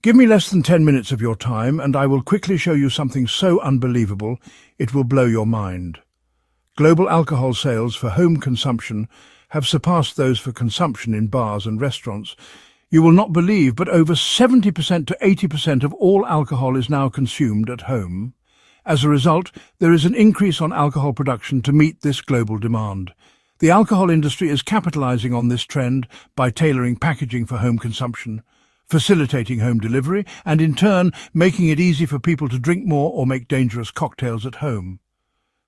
Give me less than 10 minutes of your time and I will quickly show you something so unbelievable it will blow your mind. Global alcohol sales for home consumption have surpassed those for consumption in bars and restaurants. You will not believe, but over 70% to 80% of all alcohol is now consumed at home. As a result, there is an increase on alcohol production to meet this global demand. The alcohol industry is capitalizing on this trend by tailoring packaging for home consumption, facilitating home delivery, and in turn making it easy for people to drink more or make dangerous cocktails at home.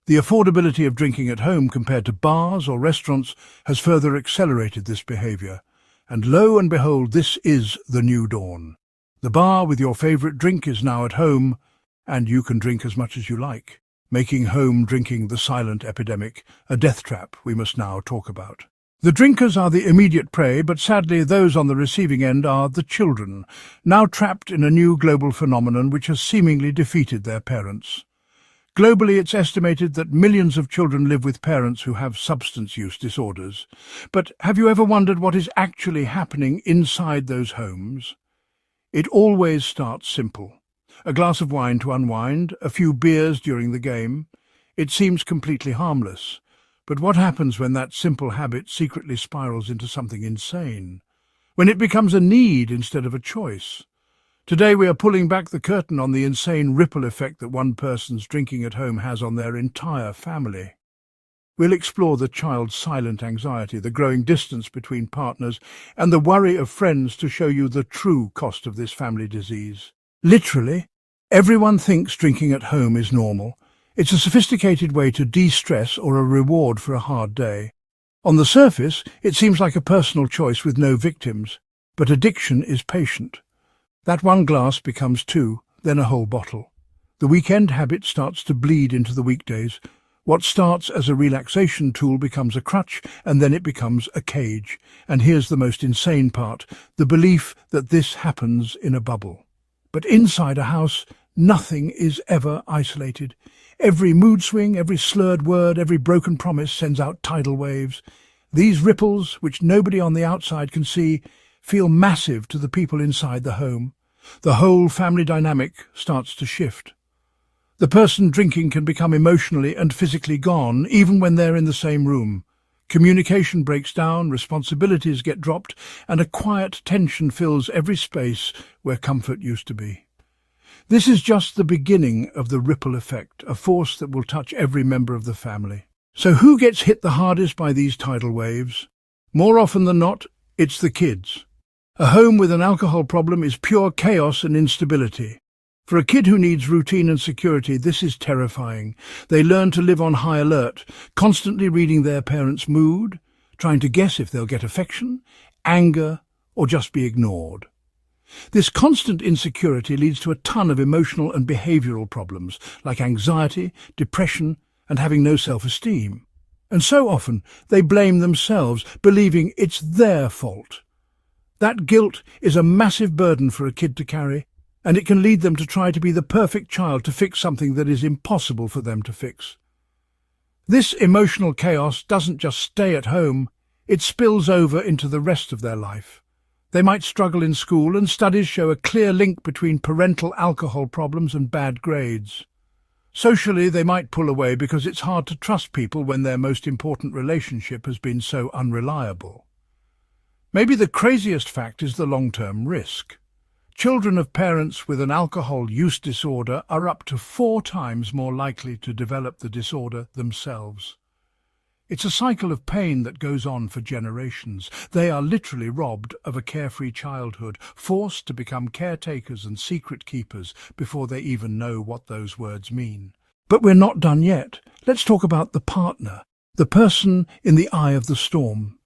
The affordability of drinking at home compared to bars or restaurants has further accelerated this behavior. And lo and behold, this is the new dawn. The bar with your favorite drink is now at home, and you can drink as much as you like, making home drinking the silent epidemic, a death trap we must now talk about. The drinkers are the immediate prey, but sadly those on the receiving end are the children, now trapped in a new global phenomenon which has seemingly defeated their parents. Globally, it's estimated that millions of children live with parents who have substance use disorders. But have you ever wondered what is actually happening inside those homes? It always starts simple. A glass of wine to unwind, a few beers during the game. It seems completely harmless. But what happens when that simple habit secretly spirals into something insane? When it becomes a need instead of a choice? Today we are pulling back the curtain on the insane ripple effect that one person's drinking at home has on their entire family. We'll explore the child's silent anxiety, the growing distance between partners, and the worry of friends to show you the true cost of this family disease. Literally, everyone thinks drinking at home is normal. It's a sophisticated way to de-stress or a reward for a hard day. On the surface, it seems like a personal choice with no victims, but addiction is patient. That one glass becomes two, then a whole bottle. The weekend habit starts to bleed into the weekdays. What starts as a relaxation tool becomes a crutch, and then it becomes a cage. And here's the most insane part, the belief that this happens in a bubble. But inside a house, nothing is ever isolated. Every mood swing, every slurred word, every broken promise sends out tidal waves. These ripples, which nobody on the outside can see, feel massive to the people inside the home. The whole family dynamic starts to shift. The person drinking can become emotionally and physically gone, even when they're in the same room. Communication breaks down, responsibilities get dropped, and a quiet tension fills every space where comfort used to be. This is just the beginning of the ripple effect, a force that will touch every member of the family. So who gets hit the hardest by these tidal waves? More often than not, it's the kids. A home with an alcohol problem is pure chaos and instability. For a kid who needs routine and security, this is terrifying. They learn to live on high alert, constantly reading their parents' mood, trying to guess if they'll get affection, anger, or just be ignored. This constant insecurity leads to a ton of emotional and behavioral problems, like anxiety, depression, and having no self-esteem. And so often, they blame themselves, believing it's their fault. That guilt is a massive burden for a kid to carry, and it can lead them to try to be the perfect child to fix something that is impossible for them to fix. This emotional chaos doesn't just stay at home, it spills over into the rest of their life. They might struggle in school, and studies show a clear link between parental alcohol problems and bad grades. Socially, they might pull away because it's hard to trust people when their most important relationship has been so unreliable. Maybe the craziest fact is the long-term risk. Children of parents with an alcohol use disorder are up to 4 times more likely to develop the disorder themselves. It's a cycle of pain that goes on for generations. They are literally robbed of a carefree childhood, forced to become caretakers and secret keepers before they even know what those words mean. But we're not done yet. Let's talk about the partner, the person in the eye of the storm.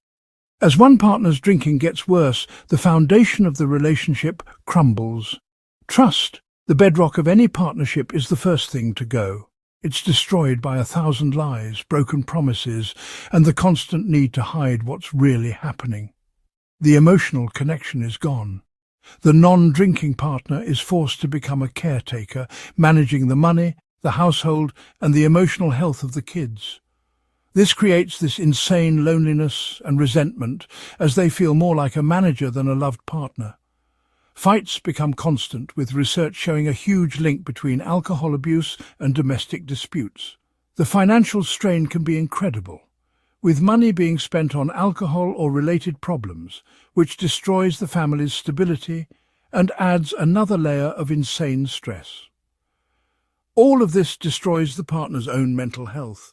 As one partner's drinking gets worse, the foundation of the relationship crumbles. Trust, the bedrock of any partnership, is the first thing to go. It's destroyed by 1,000 lies, broken promises, and the constant need to hide what's really happening. The emotional connection is gone. The non-drinking partner is forced to become a caretaker, managing the money, the household, and the emotional health of the kids. This creates this insane loneliness and resentment, as they feel more like a manager than a loved partner. Fights become constant, with research showing a huge link between alcohol abuse and domestic disputes. The financial strain can be incredible, with money being spent on alcohol or related problems, which destroys the family's stability and adds another layer of insane stress. All of this destroys the partner's own mental health.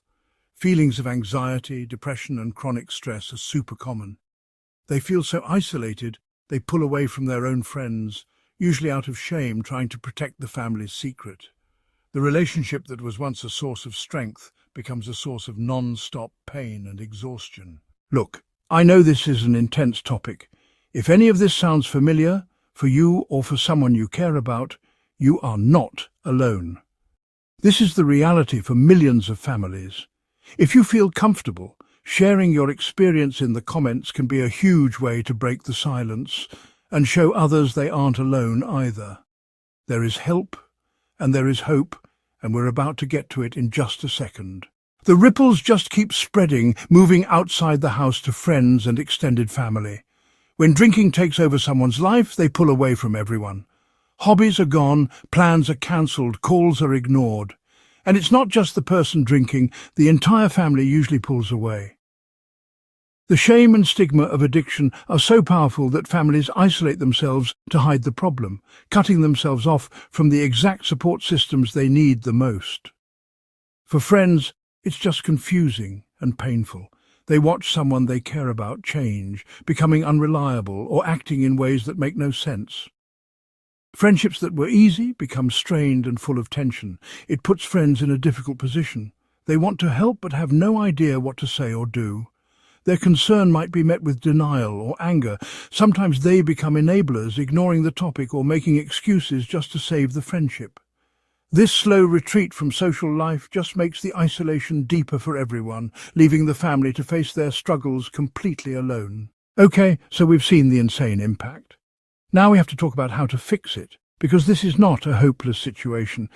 Feelings of anxiety, depression and chronic stress are super common. They feel so isolated, they pull away from their own friends, usually out of shame, trying to protect the family's secret. The relationship that was once a source of strength becomes a source of non-stop pain and exhaustion. Look, I know this is an intense topic. If any of this sounds familiar, for you or for someone you care about, you are not alone. This is the reality for millions of families. If you feel comfortable, sharing your experience in the comments can be a huge way to break the silence and show others they aren't alone either. There is help and there is hope, and we're about to get to it in just a second. The ripples just keep spreading, moving outside the house to friends and extended family. When drinking takes over someone's life, they pull away from everyone. Hobbies are gone, plans are cancelled, calls are ignored. And it's not just the person drinking, the entire family usually pulls away. The shame and stigma of addiction are so powerful that families isolate themselves to hide the problem, cutting themselves off from the exact support systems they need the most. For friends, it's just confusing and painful. They watch someone they care about change, becoming unreliable or acting in ways that make no sense. Friendships that were easy become strained and full of tension. It puts friends in a difficult position. They want to help but have no idea what to say or do. Their concern might be met with denial or anger. Sometimes they become enablers, ignoring the topic or making excuses just to save the friendship. This slow retreat from social life just makes the isolation deeper for everyone, leaving the family to face their struggles completely alone. Okay, so we've seen the insane impact. Now we have to talk about how to fix it, because this is not a hopeless situation.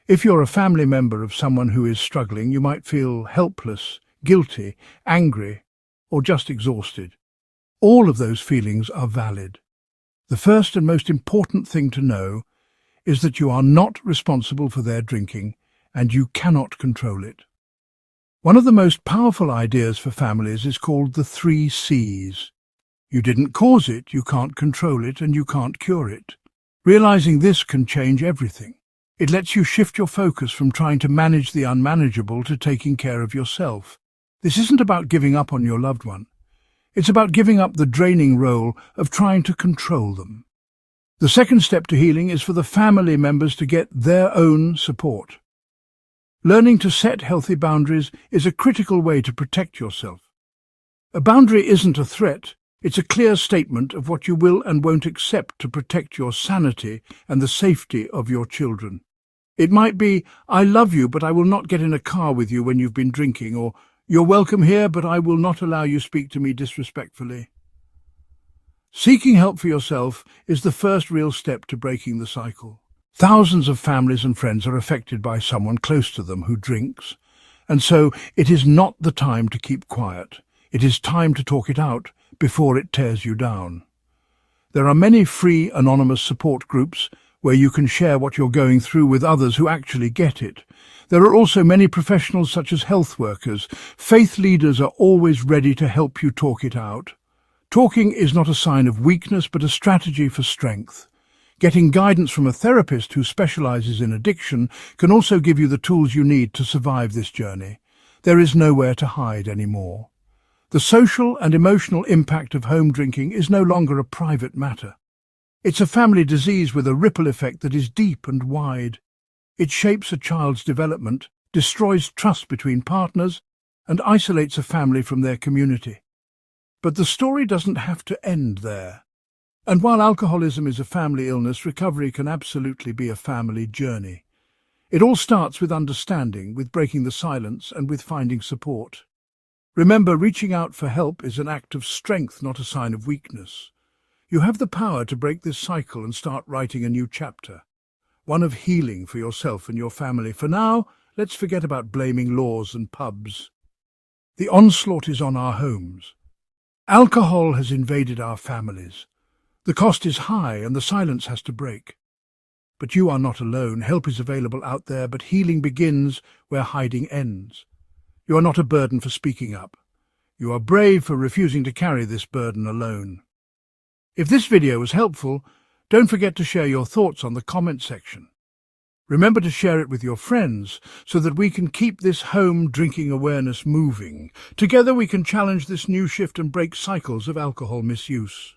If you're a family member of someone who is struggling, you might feel helpless, guilty, angry, or just exhausted. All of those feelings are valid. The first and most important thing to know is that you are not responsible for their drinking, and you cannot control it. One of the most powerful ideas for families is called the 3 C's. You didn't cause it, you can't control it, and you can't cure it. Realizing this can change everything. It lets you shift your focus from trying to manage the unmanageable to taking care of yourself. This isn't about giving up on your loved one. It's about giving up the draining role of trying to control them. The second step to healing is for the family members to get their own support. Learning to set healthy boundaries is a critical way to protect yourself. A boundary isn't a threat, it's a clear statement of what you will and won't accept to protect your sanity and the safety of your children. It might be, I love you, but I will not get in a car with you when you've been drinking, or you're welcome here, but I will not allow you speak to me disrespectfully. Seeking help for yourself is the first real step to breaking the cycle. Thousands of families and friends are affected by someone close to them who drinks, and so it is not the time to keep quiet. It is time to talk it out before it tears you down. There are many free anonymous support groups where you can share what you're going through with others who actually get it. There are also many professionals such as health workers. Faith leaders are always ready to help you talk it out. Talking is not a sign of weakness, but a strategy for strength. Getting guidance from a therapist who specializes in addiction can also give you the tools you need to survive this journey. There is nowhere to hide anymore. The social and emotional impact of home drinking is no longer a private matter. It's a family disease with a ripple effect that is deep and wide. It shapes a child's development, destroys trust between partners, and isolates a family from their community. But the story doesn't have to end there. And while alcoholism is a family illness, recovery can absolutely be a family journey. It all starts with understanding, with breaking the silence, and with finding support. Remember, reaching out for help is an act of strength, not a sign of weakness. You have the power to break this cycle and start writing a new chapter, one of healing for yourself and your family. For now, let's forget about blaming laws and pubs. The onslaught is on our homes. Alcohol has invaded our families. The cost is high and the silence has to break. But you are not alone. Help is available out there, but healing begins where hiding ends. You are not a burden for speaking up. You are brave for refusing to carry this burden alone. If this video was helpful, don't forget to share your thoughts on the comment section. Remember to share it with your friends so that we can keep this home drinking awareness moving. Together we can challenge this new shift and break cycles of alcohol misuse.